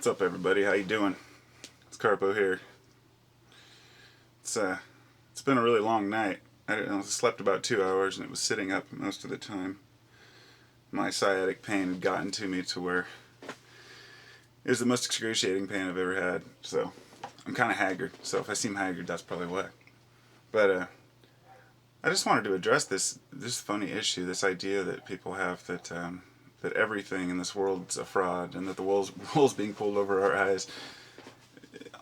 What's up, everybody? How you doing? It's Carpo here. It's been a really long night. I slept about 2 hours and it was sitting up most of the time. My sciatic pain had gotten to me to where it was the most excruciating pain I've ever had. So I'm kind of haggard. So if I seem haggard, that's probably why. But I just wanted to address this funny issue, this idea that people have that that everything in this world's a fraud and that the wool's being pulled over our eyes,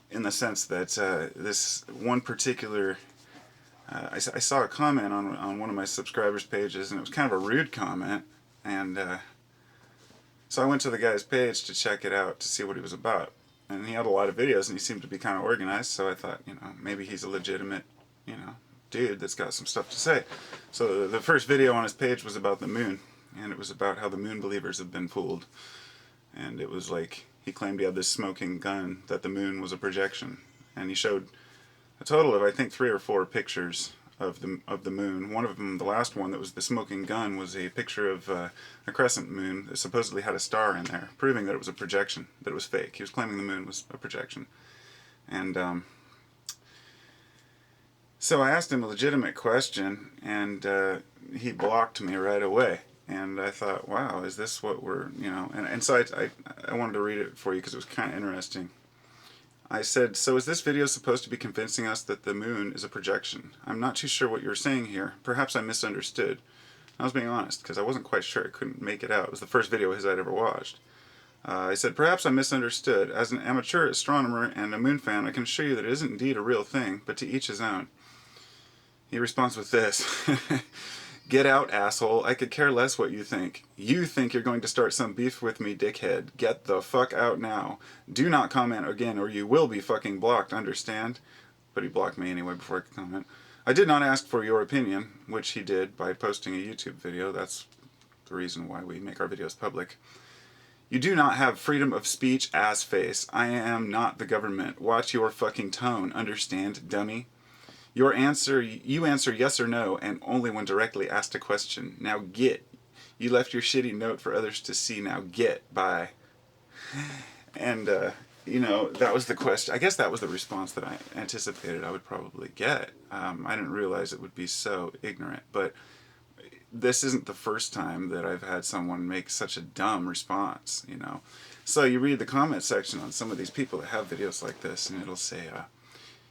in the sense that this one particular I saw a comment on one of my subscribers' pages, and it was kind of a rude comment, and so I went to the guy's page to check it out to see what he was about, and he had a lot of videos and he seemed to be kind of organized, so I thought, maybe he's a legitimate, dude that's got some stuff to say. So the first video on his page was about the moon, and it was about how the moon believers have been fooled, and it was like he claimed he had this smoking gun, that the moon was a projection, and he showed a total of, I think, 3 or 4 pictures of the moon. One of them, the last one that was the smoking gun, was a picture of a crescent moon that supposedly had a star in there, proving that it was a projection, that it was fake. He was claiming the moon was a projection. And so I asked him a legitimate question, and he blocked me right away. And I thought, wow, is this what we're, and so I wanted to read it for you because it was kind of interesting. I said, so is this video supposed to be convincing us that the moon is a projection? I'm not too sure what you're saying here. Perhaps I misunderstood. I was being honest because I wasn't quite sure. I couldn't make it out. It was the first video of his I'd ever watched. I said, perhaps I misunderstood. As an amateur astronomer and a moon fan, I can assure you that it is indeed a real thing, but to each his own. He responds with this. Get out, asshole. I could care less what you think. You think you're going to start some beef with me, dickhead. Get the fuck out now. Do not comment again or you will be fucking blocked, understand? But he blocked me anyway before I could comment. I did not ask for your opinion, which he did by posting a YouTube video. That's the reason why we make our videos public. You do not have freedom of speech, ass face. I am not the government. Watch your fucking tone, understand, dummy? You answer yes or no, and only when directly asked a question. Now get. You left your shitty note for others to see. Now get. Bye. And, that was the question. I guess that was the response that I anticipated I would probably get. I didn't realize it would be so ignorant. But this isn't the first time that I've had someone make such a dumb response, So you read the comment section on some of these people that have videos like this, and it'll say,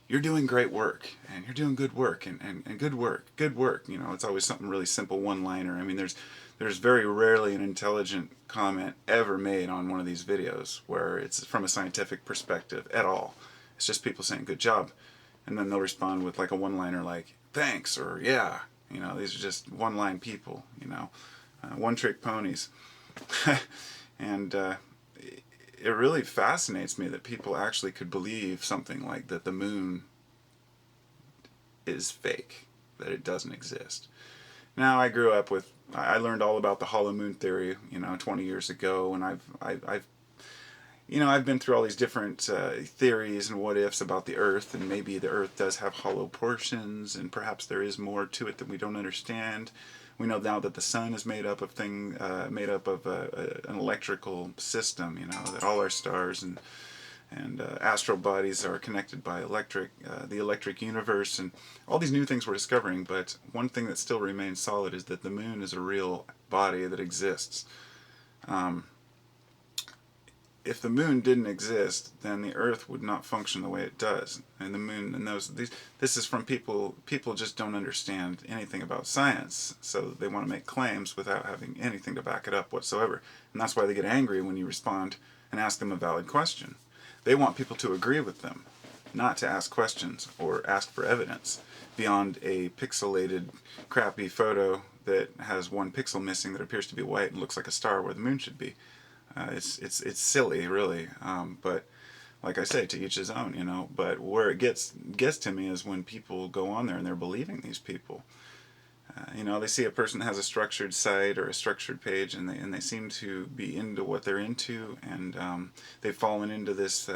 you're doing great work, and you're doing good work, and good work. It's always something really simple, one-liner. I mean, there's very rarely an intelligent comment ever made on one of these videos where it's from a scientific perspective at all. It's just people saying good job, and then they'll respond with like a one-liner like, thanks, or yeah. These are just one-line people, one-trick ponies. And it really fascinates me that people actually could believe something like that the moon is fake, that it doesn't exist. Now, I grew up with, I learned all about the hollow moon theory, 20 years ago, and I've been through all these different theories and what ifs about the Earth, and maybe the Earth does have hollow portions, and perhaps there is more to it that we don't understand. We know now that the sun is made up of an electrical system. That all our stars and astral bodies are connected by the electric universe, and all these new things we're discovering. But one thing that still remains solid is that the moon is a real body that exists. If the moon didn't exist, then the Earth would not function the way it does. And the moon and this is from people just don't understand anything about science, so they want to make claims without having anything to back it up whatsoever. And that's why they get angry when you respond and ask them a valid question. They want people to agree with them, not to ask questions or ask for evidence beyond a pixelated, crappy photo that has one pixel missing that appears to be white and looks like a star where the moon should be. It's silly, really, but like I say, to each his own, but where it gets to me is when people go on there and they're believing these people. They see a person that has a structured site or a structured page, and they seem to be into what they're into, and they've fallen into this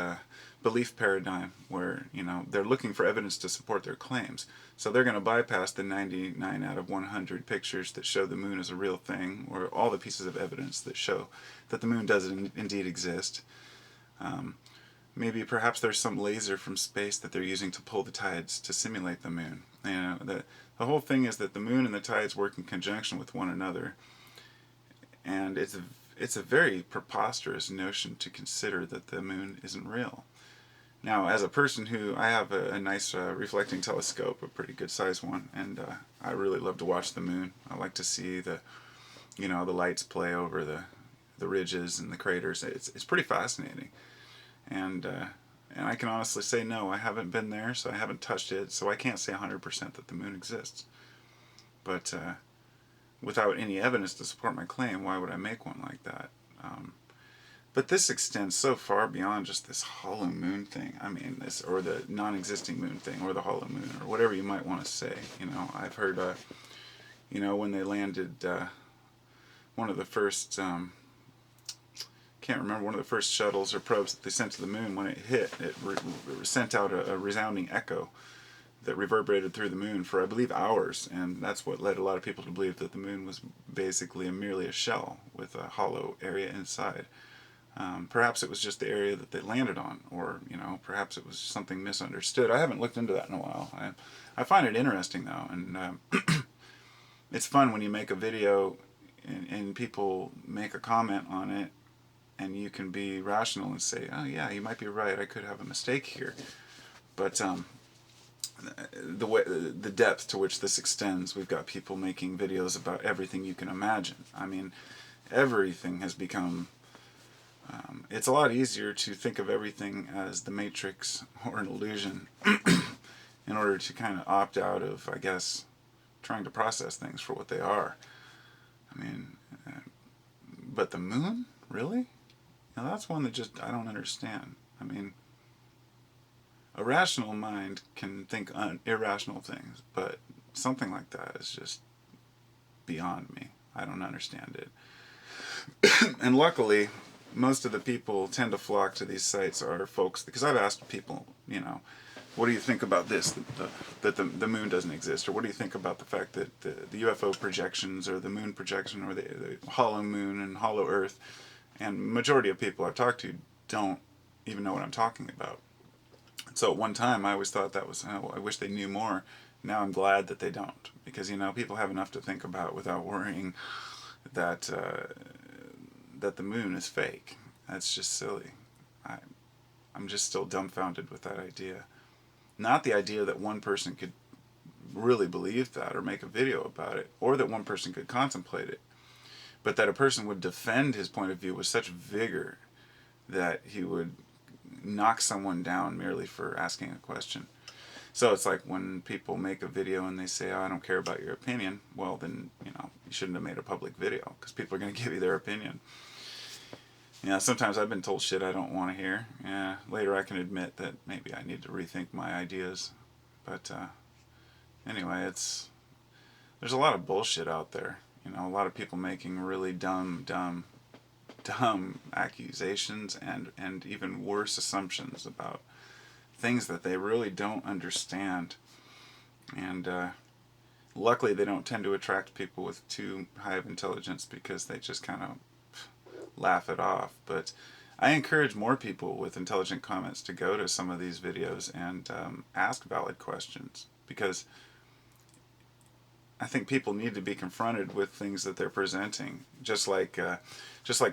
belief paradigm where, they're looking for evidence to support their claims. So they're going to bypass the 99 out of 100 pictures that show the moon is a real thing, or all the pieces of evidence that show that the moon does indeed exist. Maybe perhaps there's some laser from space that they're using to pull the tides to simulate the moon. You know, the whole thing is that the moon and the tides work in conjunction with one another, and it's a very preposterous notion to consider that the moon isn't real. Now, as a person who, I have a nice reflecting telescope, a pretty good sized one, and I really love to watch the moon. I like to see the, you know, the lights play over the ridges and the craters. It's pretty fascinating, and I can honestly say no, I haven't been there, so I haven't touched it, so I can't say 100% that the moon exists. But without any evidence to support my claim, why would I make one like that? But this extends so far beyond just this hollow moon thing. I mean, this, or the non-existing moon thing, or the hollow moon, or whatever you might want to say. You know, I've heard, you know, when they landed one of the first, can't remember, one of the first shuttles or probes that they sent to the moon, when it hit, it sent out a resounding echo that reverberated through the moon for, I believe, hours, and that's what led a lot of people to believe that the moon was basically merely a shell with a hollow area inside. Perhaps it was just the area that they landed on, or, you know, perhaps it was something misunderstood. I haven't looked into that in a while. I find it interesting, though, and it's fun when you make a video and people make a comment on it, and you can be rational and say, oh yeah, you might be right, I could have a mistake here. But the depth to which this extends, we've got people making videos about everything you can imagine. I mean, everything has become... it's a lot easier to think of everything as the Matrix or an illusion in order to kind of opt out of, I guess, trying to process things for what they are. I mean, but the moon? Really? Now that's one that just, I don't understand. I mean, a rational mind can think irrational things, but something like that is just beyond me. I don't understand it. And luckily, most of the people tend to flock to these sites are folks, because I've asked people, you know, what do you think about this, that the moon doesn't exist? Or what do you think about the fact that the UFO projections, or the moon projection, or the hollow moon and hollow earth? And majority of people I've talked to don't even know what I'm talking about. So at one time I always thought that was, oh, I wish they knew more. Now I'm glad that they don't. Because, you know, people have enough to think about without worrying that that the moon is fake. That's just silly. I'm just still dumbfounded with that idea. Not the idea that one person could really believe that or make a video about it, or that one person could contemplate it, but that a person would defend his point of view with such vigor that he would knock someone down merely for asking a question. So it's like when people make a video and they say, oh, I don't care about your opinion, well then, you know, you shouldn't have made a public video, because people are going to give you their opinion. Yeah, sometimes I've been told shit I don't want to hear. Yeah, later I can admit that maybe I need to rethink my ideas. But anyway, there's a lot of bullshit out there. You know, a lot of people making really dumb accusations and even worse assumptions about things that they really don't understand. And luckily they don't tend to attract people with too high of intelligence, because they just kind of laugh it off. But I encourage more people with intelligent comments to go to some of these videos and ask valid questions, because I think people need to be confronted with things that they're presenting, just like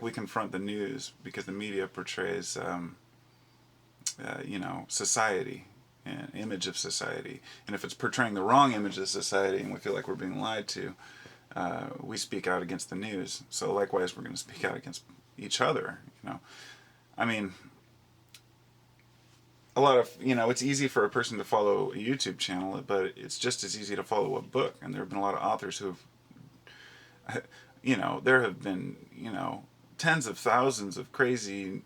we confront the news, because the media portrays you know, society, an image of society, and if it's portraying the wrong image of society and we feel like we're being lied to, we speak out against the news. So likewise, we're going to speak out against each other. You know, I mean, a lot of, you know, it's easy for a person to follow a YouTube channel, but it's just as easy to follow a book. And there have been a lot of authors who have, you know, there have been, you know, tens of thousands of crazy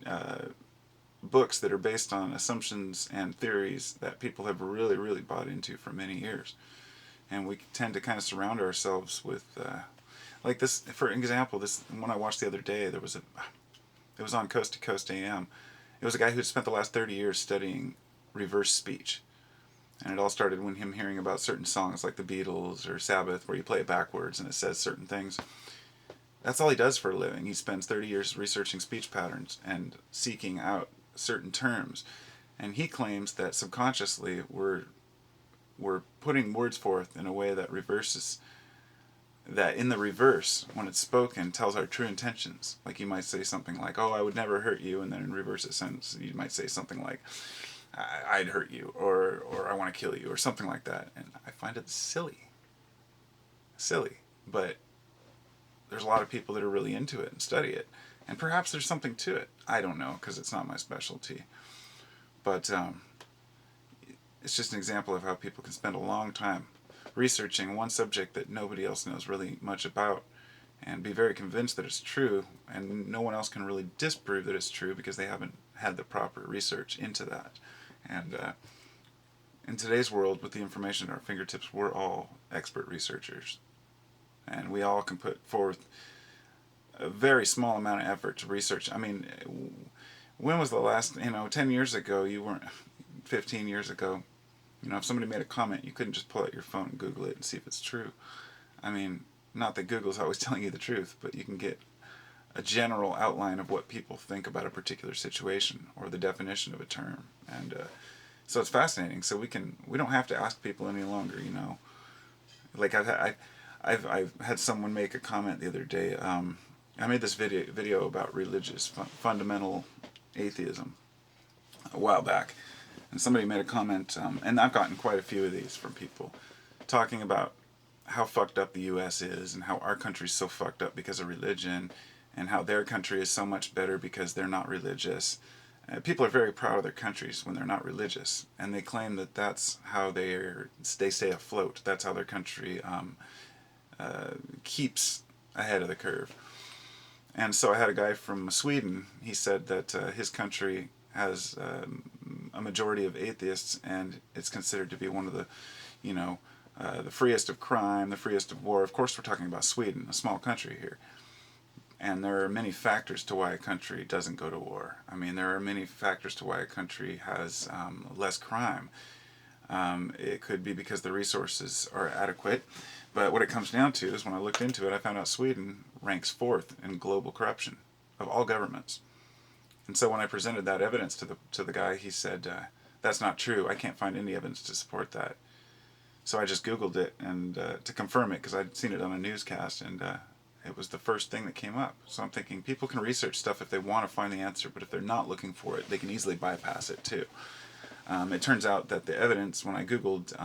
books that are based on assumptions and theories that people have really bought into for many years. And we tend to kind of surround ourselves with, like this, for example, this one I watched the other day, it was on Coast to Coast AM. It was a guy who spent the last 30 years studying reverse speech. And it all started when him hearing about certain songs like the Beatles or Sabbath, where you play it backwards and it says certain things. That's all he does for a living. He spends 30 years researching speech patterns and seeking out certain terms. And he claims that subconsciously we're putting words forth in a way that reverses, that in the reverse, when it's spoken, tells our true intentions. Like you might say something like, oh, I would never hurt you, and then in reverse a sentence, you might say something like, I'd hurt you, or I want to kill you, or something like that. And I find it silly. Silly. But there's a lot of people that are really into it and study it. And perhaps there's something to it. I don't know, because it's not my specialty. But it's just an example of how people can spend a long time researching one subject that nobody else knows really much about and be very convinced that it's true, and no one else can really disprove that it's true because they haven't had the proper research into that. And in today's world, with the information at our fingertips, we're all expert researchers. And we all can put forth a very small amount of effort to research. I mean, when was the last, 10 years ago, 15 years ago, if somebody made a comment, you couldn't just pull out your phone and Google it and see if it's true. I mean, not that Google's always telling you the truth, but you can get a general outline of what people think about a particular situation or the definition of a term. And so it's fascinating. So we don't have to ask people any longer, Like I've had someone make a comment the other day. I made this video about religious fundamental atheism a while back, and somebody made a comment, and I've gotten quite a few of these from people, talking about how fucked up the U.S. is, and how our country's so fucked up because of religion, and how their country is so much better because they're not religious. People are very proud of their countries when they're not religious, and they claim that that's how they stay afloat. That's how their country keeps ahead of the curve. And so I had a guy from Sweden. He said that his country has a majority of atheists, and it's considered to be one of the, the freest of crime, the freest of war. Of course, we're talking about Sweden, a small country here. And there are many factors to why a country doesn't go to war. I mean, there are many factors to why a country has less crime. It could be because the resources are adequate. But what it comes down to is when I looked into it, I found out Sweden ranks 4th in global corruption of all governments. And so when I presented that evidence to the guy, he said, that's not true. I can't find any evidence to support that. So I just Googled it and to confirm it, because I'd seen it on a newscast, and it was the first thing that came up. So I'm thinking people can research stuff if they want to find the answer, but if they're not looking for it, they can easily bypass it too. It turns out that the evidence, when I Googled,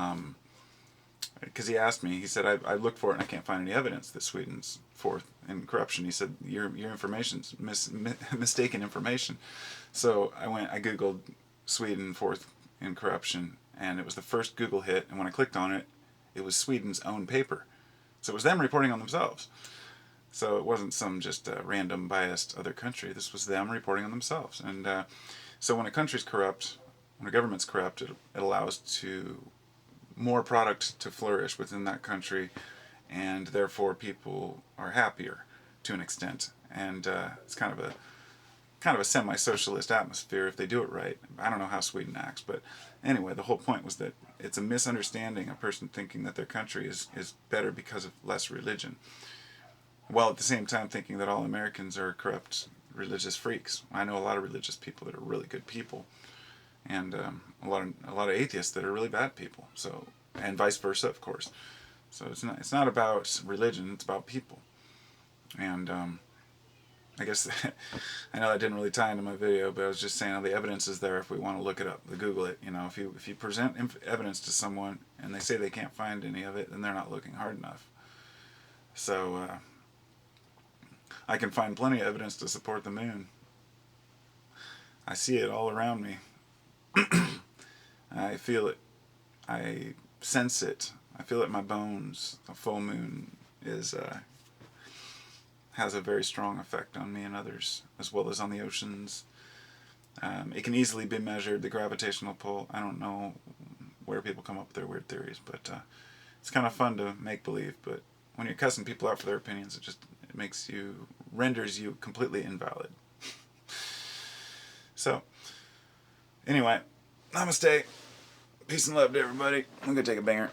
because he asked me, he said, I looked for it and I can't find any evidence that Sweden's 4th in corruption. He said, your information's mistaken information. So I Googled Sweden 4th in corruption, and it was the first Google hit, and when I clicked on it, it was Sweden's own paper. So it was them reporting on themselves. So it wasn't some just random biased other country. This was them reporting on themselves. And so when a country's corrupt, when a government's corrupt, it allows more product to flourish within that country, and therefore people are happier to an extent. And it's kind of a semi-socialist atmosphere if they do it right. I don't know how Sweden acts, but anyway, the whole point was that it's a misunderstanding, a person thinking that their country is better because of less religion, while at the same time thinking that all Americans are corrupt religious freaks. I know a lot of religious people that are really good people, and a lot of atheists that are really bad people. So, and vice versa, of course. So it's not about religion; it's about people. And I guess I know that didn't really tie into my video, but I was just saying all the evidence is there if we want to look it up, Google it. If you present evidence to someone and they say they can't find any of it, then they're not looking hard enough. So I can find plenty of evidence to support the moon. I see it all around me. I feel it. I sense it. I feel it in my bones. A full moon has a very strong effect on me and others, as well as on the oceans. It can easily be measured, the gravitational pull. I don't know where people come up with their weird theories, but it's kind of fun to make believe. But when you're cussing people out for their opinions, it renders you completely invalid. So, anyway, namaste. Peace and love to everybody. I'm going to take a banger.